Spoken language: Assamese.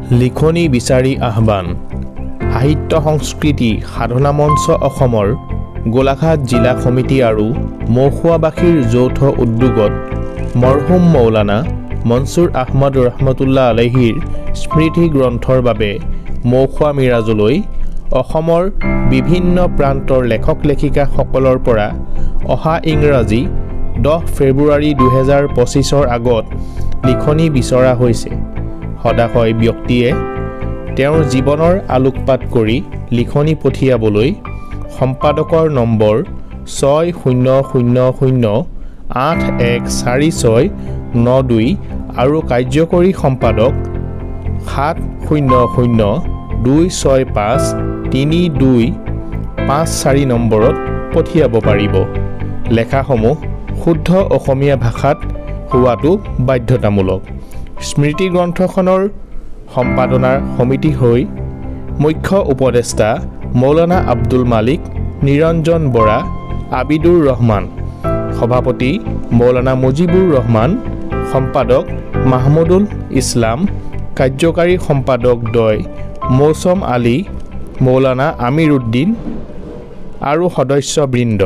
লিখনি বিচাৰি আহ্বান সাহিত্য সংস্কৃতি সাধনা মঞ্চ অসমৰ গোলাঘাট জিলা সমিতি আৰু মৌখোৱাবাসীৰ যৌথ উদ্যোগত মৰহুম মৌলানা মনছুৰ আহমদ ৰহমতুল্লাহ আলাইহিৰ স্মৃতি গ্ৰন্থৰ বাবে মৌখোৱা মিৰাজলৈ অসমৰ বিভিন্ন প্ৰান্তৰ লেখক লেখিকাসকলৰ পৰা অহা ইংৰাজী 10 ফেব্ৰুৱাৰী 2025ৰ আগত লিখনি বিচৰা হৈছে। সদাশয় ব্যক্তিয়ে তেওঁৰ জীৱনৰ আলোকপাত কৰি লিখনি পঠিয়াবলৈ সম্পাদকৰ নম্বৰ 6000814692 আৰু কাৰ্যকৰী সম্পাদক 7002653254 নম্বৰত পঠিয়াব পাৰিব। লেখাসমূহ শুদ্ধ অসমীয়া ভাষাত হোৱাটো বাধ্যতামূলক। স্মৃতি গ্ৰন্থখনৰ সম্পাদনাৰ সমিতি হৈ মুখ্য উপদেষ্টা মৌলানা আব্দুল মালিক, নিৰঞ্জন বৰা, আবিদুৰ ৰহমান, সভাপতি মৌলানা মুজিবুৰ ৰহমান, সম্পাদক মাহমুদুল ইছলাম, কাৰ্যকাৰী সম্পাদক দ্বয় মৌচম আলী, মৌলানা আমিৰ উদ্দিন আৰু সদস্যবৃন্দ।